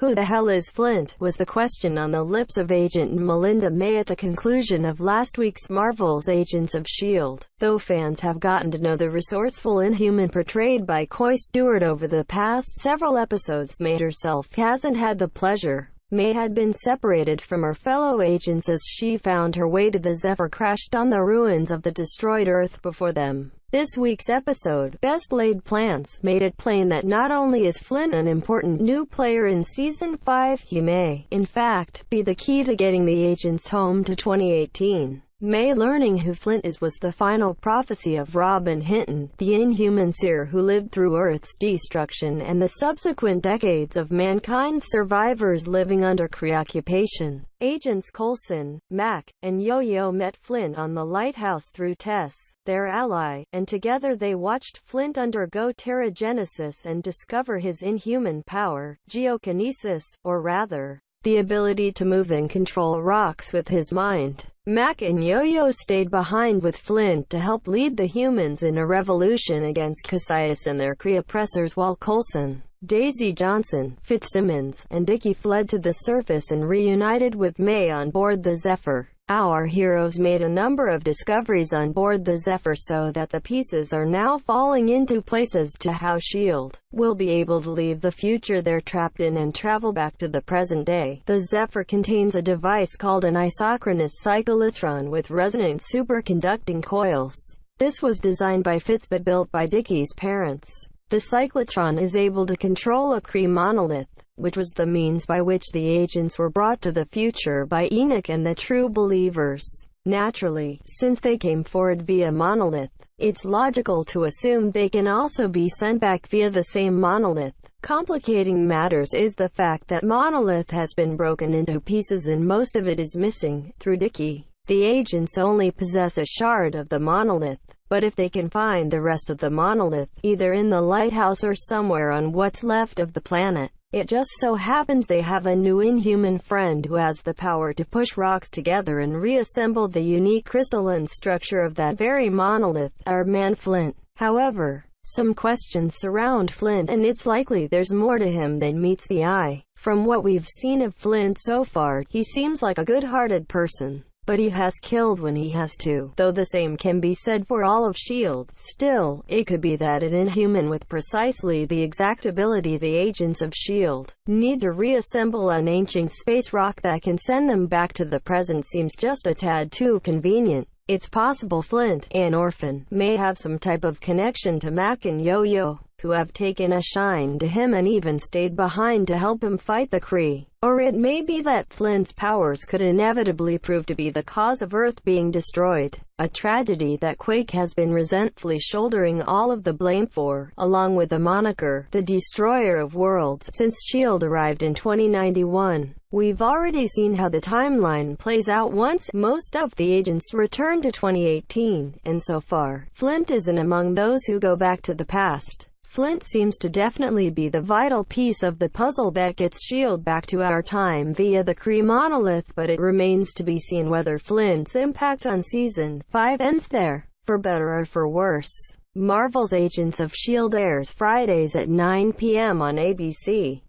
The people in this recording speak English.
Who the hell is Flint? Was the question on the lips of Agent Melinda May at the conclusion of last week's Marvel's Agents of S.H.I.E.L.D. Though fans have gotten to know the resourceful Inhuman portrayed by Coy Stewart over the past several episodes, May herself hasn't had the pleasure. May had been separated from her fellow agents as she found her way to the Zephyr crashed on the ruins of the destroyed Earth before them. This week's episode, Best Laid Plans, made it plain that not only is Flint an important new player in Season 5, he may, in fact, be the key to getting the agents home to 2018. May learning who Flint is was the final prophecy of Robin Hinton, the Inhuman seer who lived through Earth's destruction and the subsequent decades of mankind's survivors living under Kree occupation. Agents Coulson, Mac, and Yo-Yo met Flint on the lighthouse through Tess, their ally, and together they watched Flint undergo Terrigenesis and discover his inhuman power, geokinesis, or rather, the ability to move and control rocks with his mind. Mac and Yo-Yo stayed behind with Flint to help lead the humans in a revolution against Cassius and their Kree oppressors while Coulson, Daisy Johnson, Fitzsimmons, and Dickie fled to the surface and reunited with May on board the Zephyr. Our heroes made a number of discoveries on board the Zephyr so that the pieces are now falling into place as to how S.H.I.E.L.D. will be able to leave the future they're trapped in and travel back to the present day. The Zephyr contains a device called an isochronous cyclotron with resonant superconducting coils. This was designed by Fitz but built by Dickie's parents. The cyclotron is able to control a Kree monolith, which was the means by which the agents were brought to the future by Enoch and the True Believers. Naturally, since they came forward via monolith, it's logical to assume they can also be sent back via the same monolith. Complicating matters is the fact that monolith has been broken into pieces and most of it is missing. Through Dickie, the agents only possess a shard of the monolith. But if they can find the rest of the monolith, either in the lighthouse or somewhere on what's left of the planet, it just so happens they have a new Inhuman friend who has the power to push rocks together and reassemble the unique crystalline structure of that very monolith, our man Flint. However, some questions surround Flint and it's likely there's more to him than meets the eye. From what we've seen of Flint so far, he seems like a good-hearted person. But he has killed when he has to, though the same can be said for all of S.H.I.E.L.D. Still, it could be that an Inhuman with precisely the exact ability the agents of S.H.I.E.L.D. need to reassemble an ancient space rock that can send them back to the present seems just a tad too convenient. It's possible Flint, an orphan, may have some type of connection to Mac and Yo-Yo, who have taken a shine to him and even stayed behind to help him fight the Kree. Or it may be that Flint's powers could inevitably prove to be the cause of Earth being destroyed, a tragedy that Quake has been resentfully shouldering all of the blame for, along with the moniker, the Destroyer of Worlds, since S.H.I.E.L.D. arrived in 2091. We've already seen how the timeline plays out once most of the agents return to 2018, and so far, Flint isn't among those who go back to the past. Flint seems to definitely be the vital piece of the puzzle that gets S.H.I.E.L.D. back to our time via the Kree monolith, but it remains to be seen whether Flint's impact on Season 5 ends there. For better or for worse, Marvel's Agents of S.H.I.E.L.D. airs Fridays at 9 p.m. on ABC.